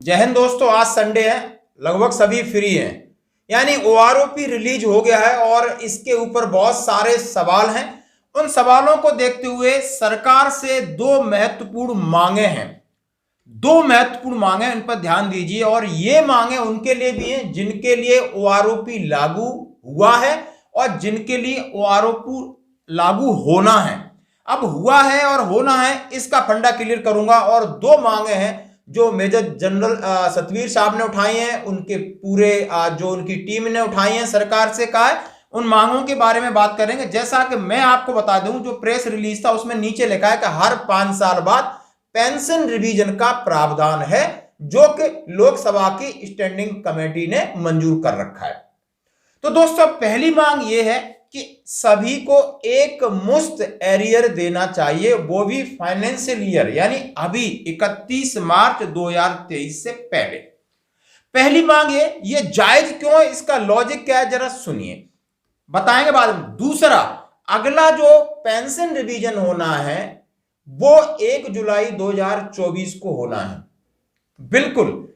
जय हिंद दोस्तों, आज संडे है, लगभग सभी फ्री हैं। यानी ओआरओपी रिलीज हो गया है और इसके ऊपर बहुत सारे सवाल हैं। उन सवालों को देखते हुए सरकार से दो महत्वपूर्ण मांगे हैं। इन पर ध्यान दीजिए। और ये मांगे उनके लिए भी हैं जिनके लिए ओआरओपी लागू हुआ है और जिनके लिए ओआरओपी लागू होना है। अब हुआ है और होना है, इसका फंडा क्लियर करूंगा। और दो मांगे हैं जो मेजर जनरल सतवीर साहब ने उठाई हैं, उनके पूरे जो उनकी टीम ने उठाई हैं, सरकार से कहा है, उन मांगों के बारे में बात करेंगे। जैसा कि मैं आपको बता दूं, जो प्रेस रिलीज था उसमें नीचे लिखा है कि हर 5 साल बाद पेंशन रिवीजन का प्रावधान है, जो कि लोकसभा की स्टैंडिंग कमेटी ने मंजूर कर रखा है। तो दोस्तों, पहली मांग यह है कि सभी को एक मुश्त एरियर देना चाहिए, वो भी फाइनेंशियल ईयर यानी अभी 31 मार्च 2023 से पहले। पहली मांग ये जायज क्यों है, इसका लॉजिक क्या है, जरा सुनिए, बताएंगे बाद में। दूसरा, अगला जो पेंशन रिवीजन होना है वो 1 जुलाई 2024 को होना है। बिल्कुल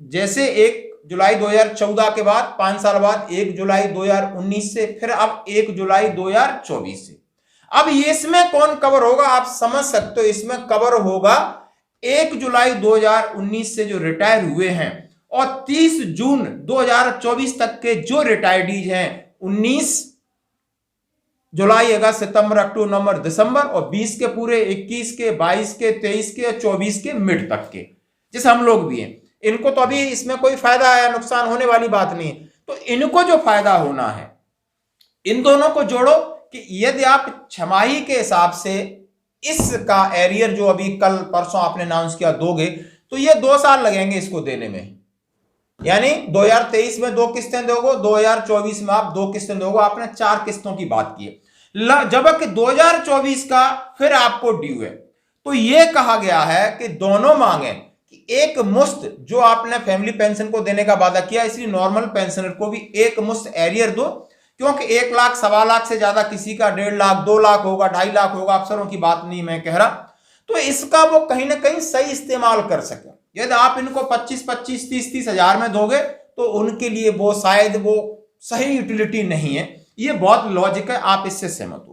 जैसे 1 जुलाई 2014 के बाद 5 साल बाद 1 जुलाई 2019 से, फिर अब 1 जुलाई 2024 से। अब ये इसमें कौन कवर होगा, आप समझ सकते हो। इसमें कवर होगा 1 जुलाई 2019 से जो रिटायर हुए हैं और 30 जून 2024 तक के जो रिटायर्डीज हैं, 19 जुलाई, अगस्त, सितंबर, अक्टूबर, नवंबर, दिसंबर, और 20 के पूरे, 21 के, 22 के, 23 के, 24 के मिड तक के, जैसे हम लोग भी हैं। इनको तो अभी इसमें कोई फायदा या नुकसान होने वाली बात नहीं है। तो इनको जो फायदा होना है, इन दोनों को जोड़ो कि यदि आप छमाही के हिसाब से इसका एरियर जो अभी कल परसों आपने अनाउंस किया दोगे, तो ये 2 साल लगेंगे इसको देने में। यानी 2023 में 2 किस्तें दोगे, 2024 में आप 2 किस्तें दोगे। आपने 4 किस्तों की बात की है, जबकि 2024 का फिर आपको ड्यू है। तो यह कहा गया है कि दोनों मांगे एक मुश्त, जो आपने फैमिली पेंशन को देने का वादा किया, इसलिए नॉर्मल पेंशनर को भी एक मुश्त एरियर दो। क्योंकि 1 लाख, 1.25 लाख से ज्यादा किसी का 1.5 लाख, 2 लाख होगा, 2.5 लाख होगा, अफसरों की बात नहीं मैं कह रहा। तो इसका वो कहीं ना कहीं सही इस्तेमाल कर सके। यदि आप इनको 25-25, 30-30 हजार में दोगे तो उनके लिए वो शायद वो सही यूटिलिटी नहीं है। ये बहुत लॉजिक है, आप इससे सहमत होंगे।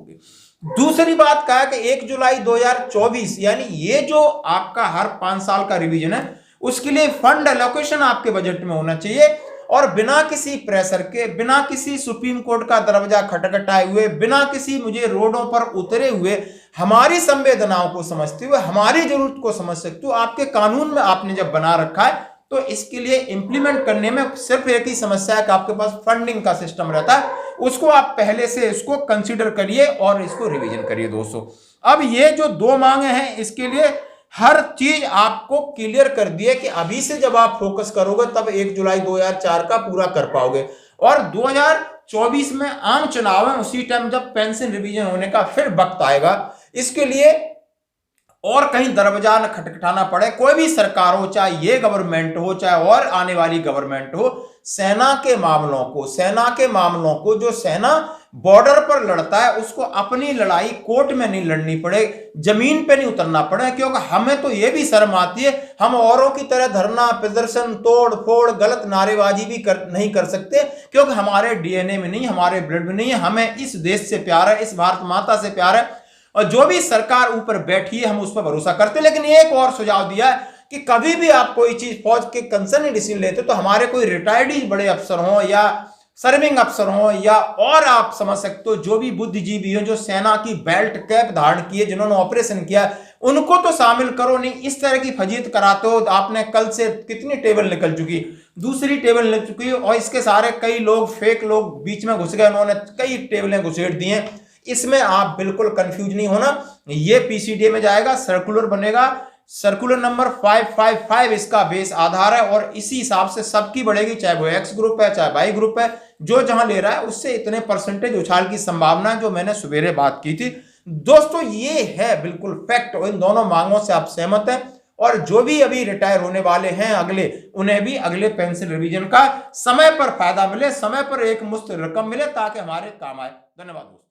दूसरी बात कहा कि 1 जुलाई 2024 यानी ये जो आपका हर 5 साल का रिवीजन है, उसके लिए फंड एलोकेशन आपके बजट में होना चाहिए। और बिना किसी प्रेशर के, बिना किसी सुप्रीम कोर्ट का दरवाजा खटखटाए हुए, बिना किसी मुझे रोडों पर उतरे हुए, हमारी संवेदनाओं को समझते हुए, हमारी जरूरत को समझ सकते हो, आपके कानून में आपने जब बना रखा है, तो इसके लिए इंप्लीमेंट करने में सिर्फ एक ही समस्या है कि आपके पास फंडिंग का सिस्टम रहता है। उसको आप पहले से इसको कंसीडर करिए और इसको रिवीजन करिए दोस्तों। अब ये जो 2 मांगे हैं, इसके लिए हर चीज आपको क्लियर कर दिए कि अभी से जब आप फोकस करोगे तब 1 जुलाई 2004 का पूरा कर पाओगे। और 2024 में आम चुनाव है, उसी टाइम जब पेंशन रिवीजन होने का फिर वक्त आएगा। इसके लिए और कहीं दरवाजा न खटखटाना पड़े। कोई भी सरकार हो, चाहे ये गवर्नमेंट हो, चाहे और आने वाली गवर्नमेंट हो, सेना के मामलों को जो सेना बॉर्डर पर लड़ता है, उसको अपनी लड़ाई कोर्ट में नहीं लड़नी पड़े, जमीन पे नहीं उतरना पड़े। क्योंकि हमें तो ये भी शर्म आती है, हम औरों की तरह धरना, प्रदर्शन, तोड़ फोड़, गलत नारेबाजी भी नहीं कर सकते, क्योंकि हमारे डीएनए में नहीं, हमारे ब्लड में नहीं है। हमें इस देश से प्यार है, इस भारत माता से प्यार है, और जो भी सरकार ऊपर बैठी है हम उस पर भरोसा करते। लेकिन एक और सुझाव दिया है कि कभी भी आप कोई चीज फौज के कंसर्न डिसीजन लेते तो हमारे कोई रिटायर्ड बड़े अफसर हों या सर्विंग अफसर हों, या और आप समझ सकते हो जो भी बुद्धिजीवी हो, जो सेना की बेल्ट कैप धारण की है, जिन्होंने ऑपरेशन किया, उनको तो शामिल करो नहीं। इस तरह की फजीत कराते हो। आपने कल से कितनी टेबल निकल चुकी, दूसरी टेबल निकल चुकी है, और इसके सारे कई लोग, फेक लोग बीच में घुस गए, उन्होंने कई टेबलें घुसेड़ दी हैं। इसमें आप बिल्कुल कंफ्यूज नहीं होना। ये पीसीडीए में जाएगा, सर्कुलर बनेगा, सर्कुलर नंबर 555 इसका बेस आधार है, और इसी हिसाब से सबकी बढ़ेगी, चाहे वो एक्स ग्रुप है, चाहे वाई ग्रुप है, जो जहां ले रहा है उससे इतने परसेंटेज उछाल की संभावना, जो मैंने सवेरे बात की थी दोस्तों। ये है बिल्कुल फैक्ट, और इन दोनों मांगों से आप सहमत हैं। और जो भी अभी रिटायर होने वाले हैं अगले, उन्हें भी अगले पेंशन रिवीजन का समय पर फायदा मिले, समय पर एक मुश्त रकम मिले, ताकि हमारे काम आए। धन्यवाद दोस्तों।